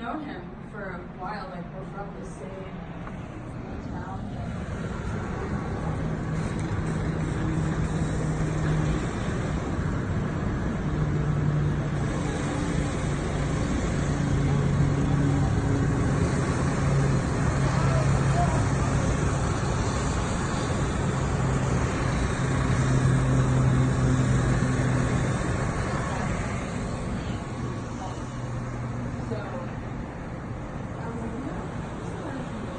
known him for a while. Like we're from the same town. So I was like,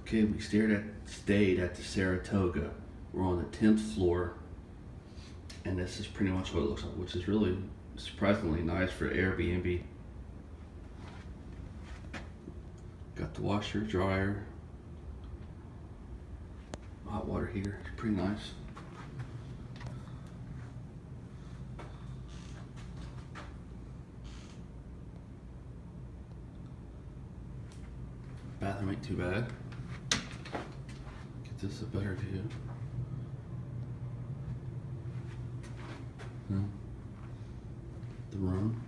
Okay, we stayed at the Saratoga. We're on the 10th floor, and this is pretty much what it looks like, which is really surprisingly nice for Airbnb. Got the washer, dryer, hot water heater. It's pretty nice. Bathroom ain't too bad. Get this a better view. The room.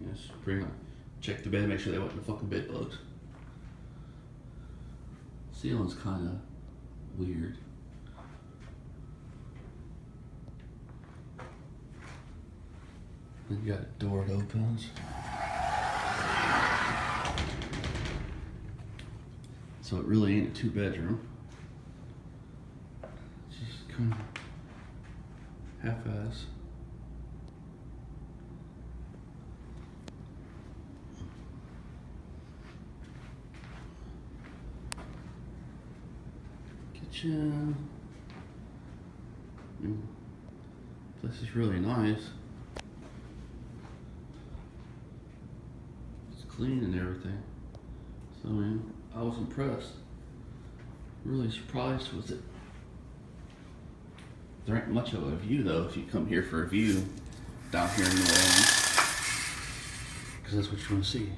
Yes, pretty nice. Check the bed, make sure they weren't the fucking bed bugs. Ceiling's kind of weird. Then you got a door that opens. So it really ain't a 2-bedroom. It's just kind of half-ass. Kitchen. Place is really nice. It's clean and everything. So I was impressed. Really surprised with it. There ain't much of a view though if you come here for a view down here in New Orleans. Because that's what you want to see.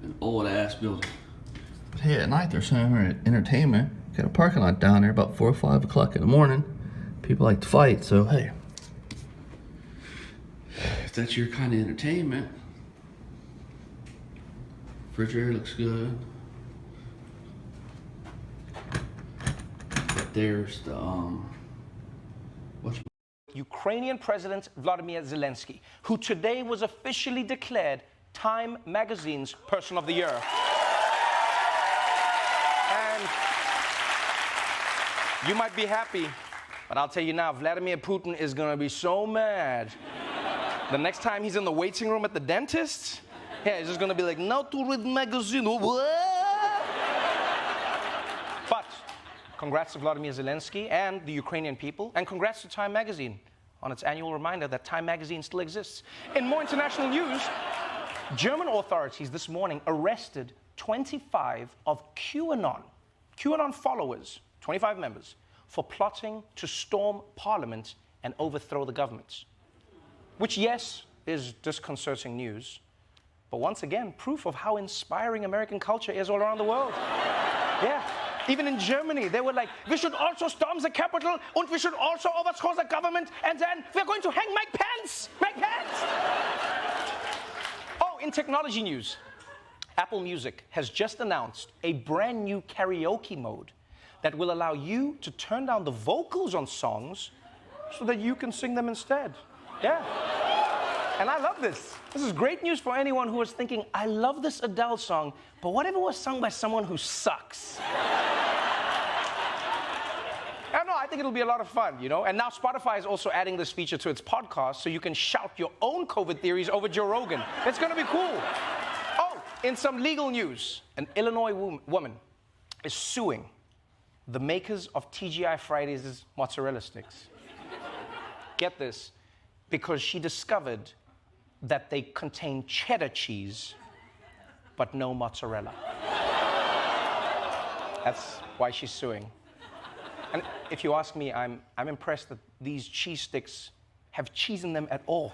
An old ass building. But hey, at night there's some entertainment. Got a parking lot down there about 4 or 5 o'clock in the morning. People like to fight, so hey. If that's your kind of entertainment. Refrigerator looks good. But there's the Ukrainian President Vladimir Zelensky, who today was officially declared Time Magazine's Person of the Year. And you might be happy, but I'll tell you now, Vladimir Putin is gonna be so mad. The next time he's in the waiting room at the dentist, yeah, he's just gonna be like, now to read magazine. But congrats to Vladimir Zelensky and the Ukrainian people, and congrats to Time Magazine on its annual reminder that Time Magazine still exists. In more international news, German authorities this morning arrested 25 of QAnon followers, 25 members, for plotting to storm Parliament and overthrow the government. Which, yes, is disconcerting news, but once again, proof of how inspiring American culture is all around the world. Yeah. Even in Germany, they were like, we should also storm the Capitol and we should also overthrow the government and then we're going to hang Mike Pence! Mike Pence! Oh, in technology news, Apple Music has just announced a brand new karaoke mode that will allow you to turn down the vocals on songs so that you can sing them instead. Yeah. And I love this. This is great news for anyone who was thinking, I love this Adele song, but what if it was sung by someone who sucks? I don't know, I think it'll be a lot of fun, you know? And now Spotify is also adding this feature to its podcast so you can shout your own COVID theories over Joe Rogan. It's gonna be cool. Oh, in some legal news, an Illinois woman is suing the makers of TGI Fridays' mozzarella sticks. Get this, because she discovered that they contain cheddar cheese, but no mozzarella. That's why she's suing. And if you ask me, I'm impressed that these cheese sticks have cheese in them at all.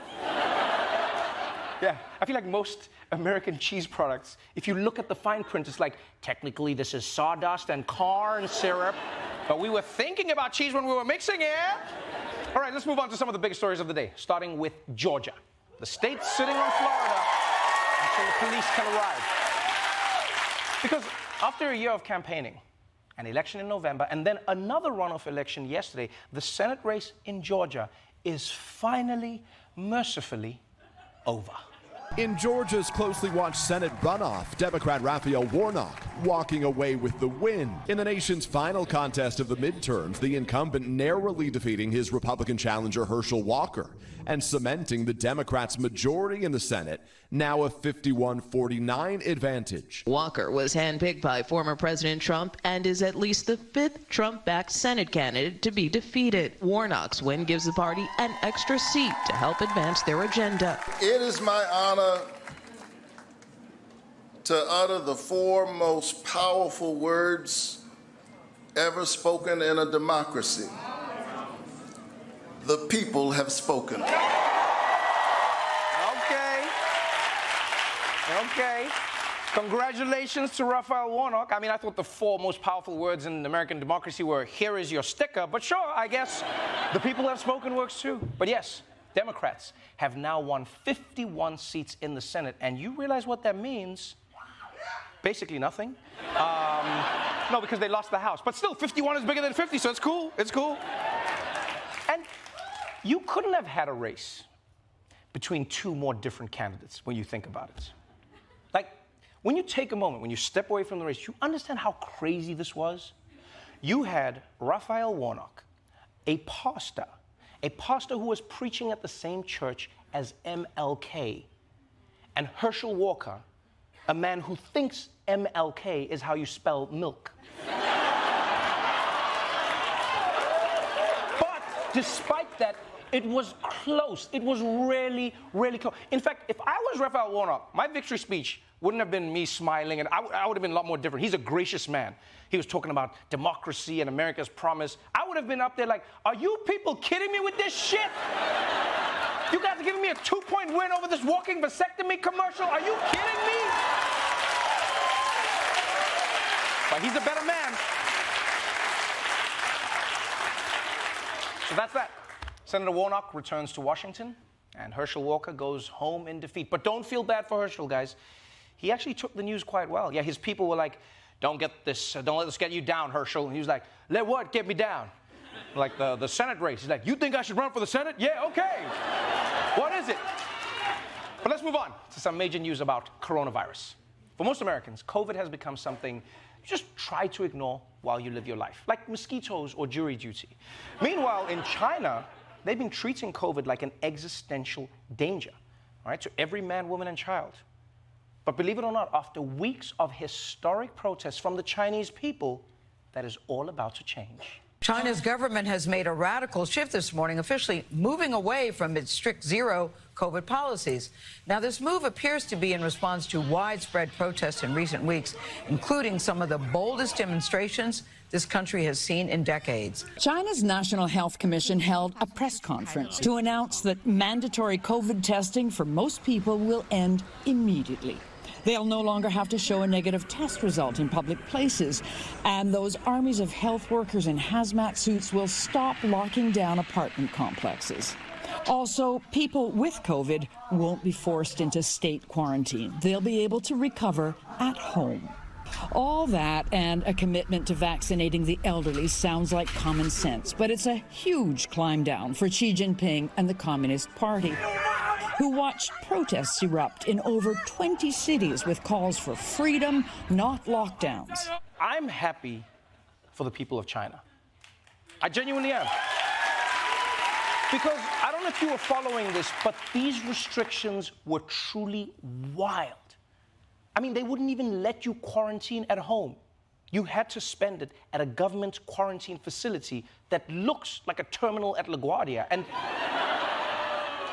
Yeah, I feel like most American cheese products, if you look at the fine print, it's like, technically this is sawdust and corn syrup, but we were thinking about cheese when we were mixing it. All right, let's move on to some of the big stories of the day, starting with Georgia. The state sitting on Florida until the police can arrive. Because after a year of campaigning, an election in November, and then another runoff election yesterday, the Senate race in Georgia is finally, mercifully, over. In Georgia's closely watched Senate runoff, Democrat Raphael Warnock walking away with the win. In the nation's final contest of the midterms, the incumbent narrowly defeating his Republican challenger Herschel Walker and cementing the Democrats' majority in the Senate, now a 51-49 advantage. Walker was handpicked by former President Trump and is at least the 5th Trump-backed Senate candidate to be defeated. Warnock's win gives the party an extra seat to help advance their agenda. It is my honor to utter the 4 most powerful words ever spoken in a democracy. The people have spoken. Okay. Congratulations to Raphael Warnock. I mean, I thought the 4 most powerful words in American democracy were, here is your sticker, but sure, I guess the people have spoken works too. But yes, Democrats have now won 51 seats in the Senate, and you realize what that means? Basically nothing. No, because they lost the House. But still, 51 is bigger than 50, so it's cool. It's cool. And you couldn't have had a race between 2 more different candidates when you think about it. Like, when you take a moment, when you step away from the race, you understand how crazy this was? You had Raphael Warnock, a pastor who was preaching at the same church as MLK, and Herschel Walker, a man who thinks MLK is how you spell milk. But despite that, it was close. It was really, really close. In fact, if I was Raphael Warnock, my victory speech wouldn't have been me smiling, and I would have been a lot more different. He's a gracious man. He was talking about democracy and America's promise. I would have been up there like, are you people kidding me with this shit? You guys are giving me a 2-point win over this walking vasectomy commercial? Are you kidding me? But he's a better man. So that's that. Senator Warnock returns to Washington, and Herschel Walker goes home in defeat. But don't feel bad for Herschel, guys. He actually took the news quite well. Yeah, his people were like, don't let this get you down, Herschel. And he was like, let what get me down? Like the Senate race. He's like, you think I should run for the Senate? Yeah, okay. What is it? But let's move on to some major news about coronavirus. For most Americans, COVID has become something you just try to ignore while you live your life, like mosquitoes or jury duty. Meanwhile, in China, they've been treating COVID like an existential danger, all right, to every man, woman, and child. But believe it or not, after weeks of historic protests from the Chinese people, that is all about to change. China's government has made a radical shift this morning, officially moving away from its strict zero COVID policies. Now, this move appears to be in response to widespread protests in recent weeks, including some of the boldest demonstrations this country has seen in decades. China's National Health Commission held a press conference to announce that mandatory COVID testing for most people will end immediately. They'll no longer have to show a negative test result in public places, and those armies of health workers in hazmat suits will stop locking down apartment complexes. Also, people with COVID won't be forced into state quarantine. They'll be able to recover at home. All that and a commitment to vaccinating the elderly sounds like common sense, but it's a huge climb down for Xi Jinping and the Communist Party, who watched protests erupt in over 20 cities with calls for freedom, not lockdowns. I'm happy for the people of China. I genuinely am. Because I don't know if you were following this, but these restrictions were truly wild. I mean, they wouldn't even let you quarantine at home. You had to spend it at a government quarantine facility that looks like a terminal at LaGuardia. And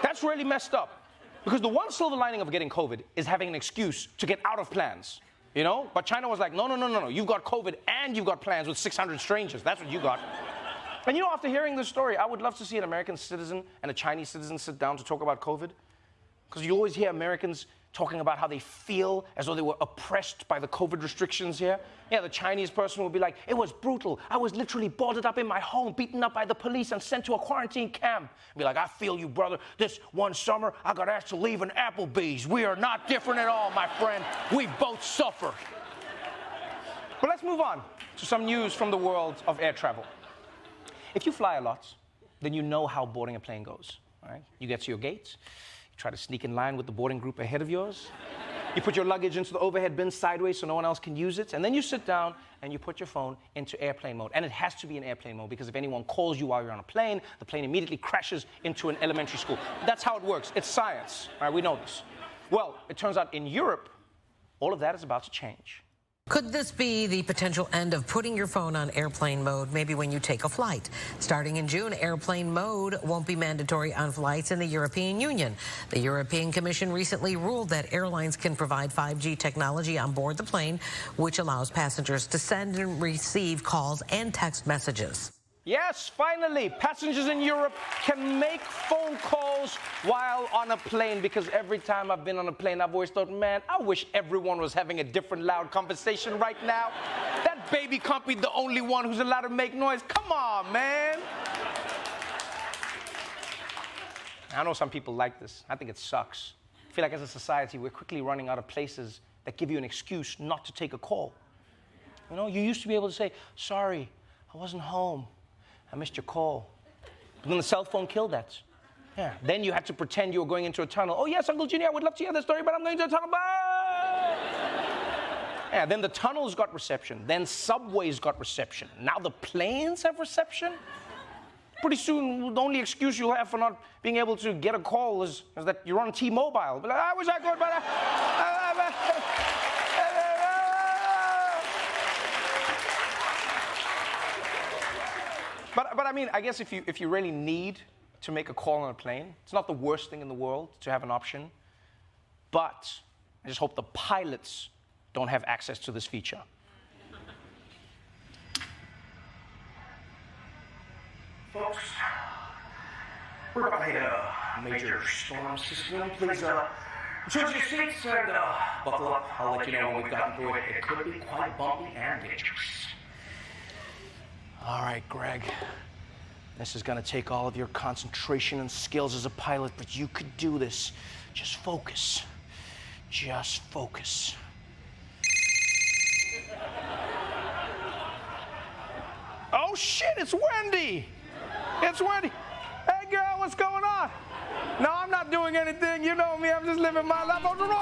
that's really messed up. Because the one silver lining of getting COVID is having an excuse to get out of plans, you know? But China was like, no. You've got COVID and you've got plans with 600 strangers. That's what you got. And you know, after hearing this story, I would love to see an American citizen and a Chinese citizen sit down to talk about COVID. Because you always hear Americans talking about how they feel as though they were oppressed by the COVID restrictions here. Yeah, the Chinese person will be like, it was brutal. I was literally boarded up in my home, beaten up by the police and sent to a quarantine camp. Be like, I feel you, brother. This one summer, I got asked to leave an Applebee's. We are not different at all, my friend. We both suffer. But let's move on to some news from the world of air travel. If you fly a lot, then you know how boarding a plane goes, all right? You get to your gate, try to sneak in line with the boarding group ahead of yours. You put your luggage into the overhead bin sideways so no one else can use it, and then you sit down and you put your phone into airplane mode. And it has to be in airplane mode because if anyone calls you while you're on a plane, the plane immediately crashes into an elementary school. That's how it works. It's science, all right? We know this. Well, it turns out in Europe, all of that is about to change. Could this be the potential end of putting your phone on airplane mode, maybe when you take a flight? Starting in June, airplane mode won't be mandatory on flights in the European Union. The European Commission recently ruled that airlines can provide 5G technology on board the plane, which allows passengers to send and receive calls and text messages. Yes, finally, passengers in Europe can make phone calls while on a plane, because every time I've been on a plane, I've always thought, man, I wish everyone was having a different loud conversation right now. That baby can't be the only one who's allowed to make noise. Come on, man. I know some people like this. I think it sucks. I feel like as a society, we're quickly running out of places that give you an excuse not to take a call. You know, you used to be able to say, sorry, I wasn't home. I missed your call. But then the cell phone killed that. Yeah. Then you had to pretend you were going into a tunnel. Oh, yes, Uncle Junior, I would love to hear the story, but I'm going to a tunnel. Bye! Yeah, then the tunnels got reception. Then subways got reception. Now the planes have reception. Pretty soon, the only excuse you'll have for not being able to get a call is that you're on T-Mobile. But I wish I could, but But I mean, I guess if you really need to make a call on a plane, it's not the worst thing in the world to have an option. But I just hope the pilots don't have access to this feature. Folks, we're about to hit a major storm system. Please choose your seats and buckle up. I'll let you know when we've gotten through it. It could be quite bumpy and dangerous. All right, Greg. This is going to take all of your concentration and skills as a pilot, but you could do this. Just focus. Just focus. Oh, shit, it's Wendy. It's Wendy. Hey, girl, what's going on? No, I'm not doing anything. You know me. I'm just living my life on the road.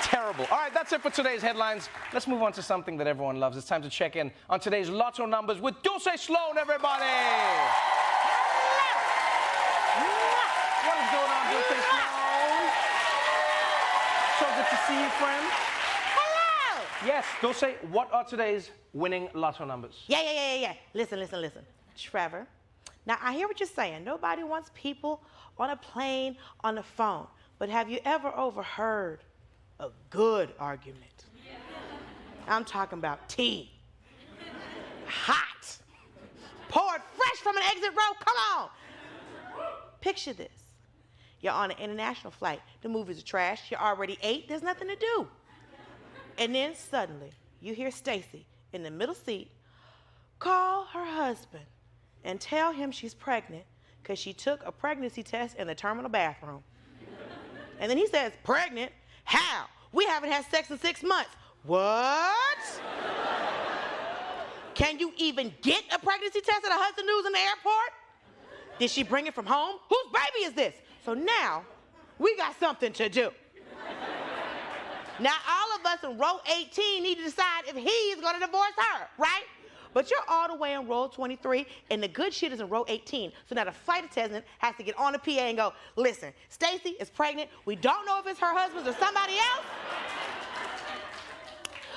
Terrible. All right, that's it for today's headlines. Let's move on to something that everyone loves. It's time to check in on today's lotto numbers with Dulce Sloan, everybody. What is going on, Dulce Sloan? So good to see you, friend. Hello. Yes, Dulce, what are today's winning lotto numbers? Yeah. Listen. Trevor, now I hear what you're saying. Nobody wants people on a plane, on the phone. But have you ever overheard a good argument? I'm talking about tea. Hot. Poured fresh from an exit row. Come on. Picture this. You're on an international flight. The movies are trash. You already ate. There's nothing to do. And then suddenly, you hear Stacy in the middle seat call her husband and tell him she's pregnant because she took a pregnancy test in the terminal bathroom. And then he says, pregnant? How? We haven't had sex in 6 months. What? Can you even get a pregnancy test at a Hudson News in the airport? Did she bring it from home? Whose baby is this? So now, we got something to do. Now, all of us in row 18 need to decide if he's gonna divorce her, right? But you're all the way in row 23, and the good shit is in row 18. So now the flight attendant has to get on the PA and go, listen, Stacy is pregnant. We don't know if it's her husband or somebody else.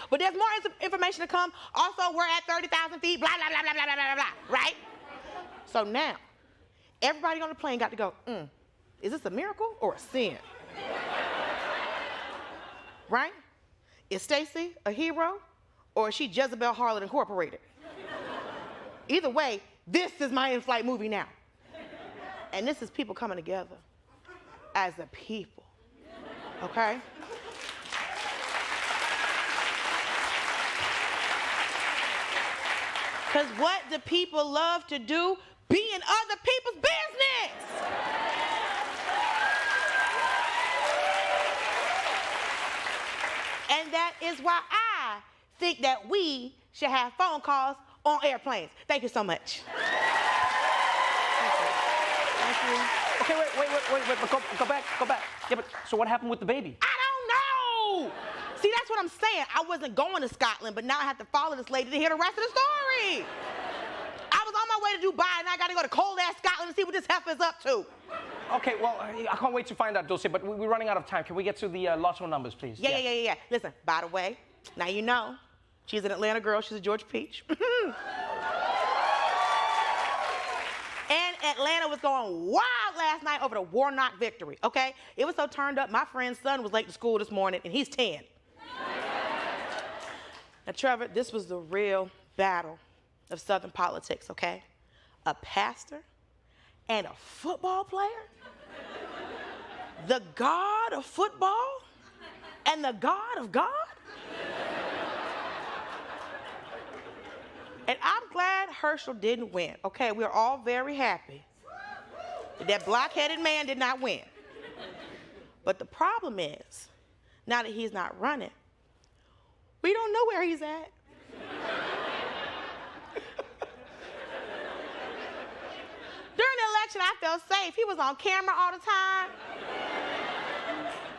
But there's more information to come. Also, we're at 30,000 feet, blah, blah, blah, blah, blah, blah, blah, blah, right? So now, everybody on the plane got to go, is this a miracle or a sin? Right? Is Stacy a hero or is she Jezebel Harlot Incorporated? Either way, this is my in-flight movie now. And this is people coming together as a people, okay? Because what do people love to do? Be in other people's business. And that is why I think that we should have phone calls on airplanes. Thank you so much. Thank you. Okay, wait, but go back. Yeah, but so what happened with the baby? I don't know. See, that's what I'm saying. I wasn't going to Scotland, but now I have to follow this lady to hear the rest of the story. I was on my way to Dubai, and I got to go to cold-ass Scotland and see what this heifer's up to. Okay, well, I can't wait to find out, Dulce, but we're running out of time. Can we get to the lotto numbers, please? Yeah. Listen, by the way, now you know, she's an Atlanta girl. She's a Georgia peach. And Atlanta was going wild last night over the Warnock victory, okay? It was so turned up, my friend's son was late to school this morning, and he's 10. Now, Trevor, this was the real battle of Southern politics, okay? A pastor and a football player? The God of football and the God of God? And I'm glad Herschel didn't win, okay? We're all very happy that block-headed man did not win. But the problem is, now that he's not running, we don't know where he's at. During the election, I felt safe. He was on camera all the time.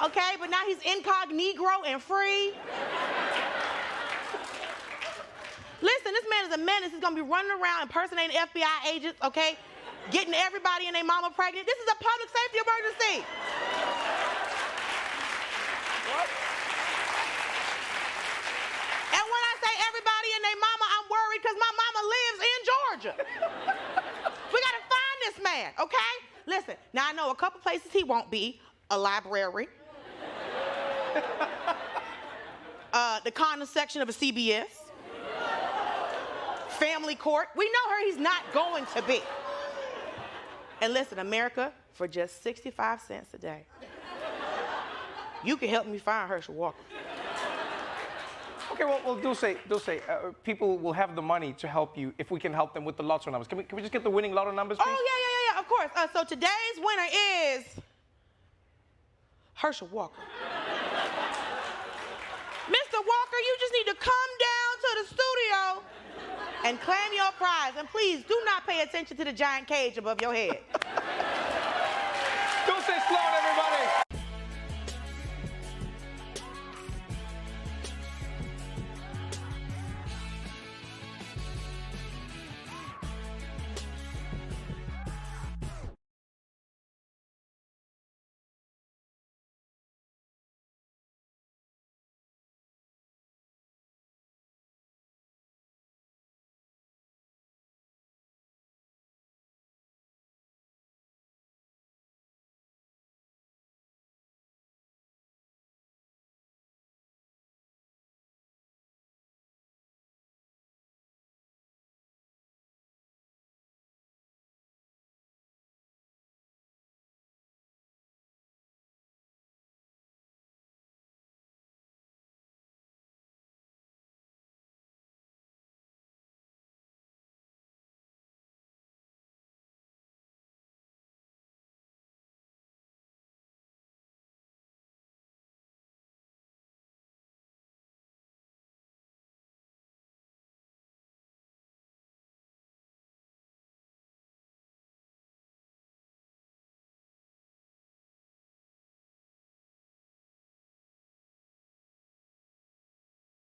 Okay, but now he's incognito and free. Listen, this man is a menace. He's gonna be running around impersonating FBI agents, okay? Getting everybody and their mama pregnant. This is a public safety emergency. What? And when I say everybody and their mama, I'm worried because my mama lives in Georgia. We gotta find this man, okay? Listen, now I know a couple places he won't be. A library. The condom section of a CBS. Family court. We know where he's not going to be. And listen, America, for just 65 cents a day, you can help me find Herschel Walker. Okay, well, Dulce, people will have the money to help you if we can help them with the lotto numbers. Can we just get the winning lotto numbers, please? Oh, yeah, of course. So today's winner is Herschel Walker. Mr. Walker, you just need to come down to the studio and claim your prize. And please, do not pay attention to the giant cage above your head. Dulce Sloan, everybody.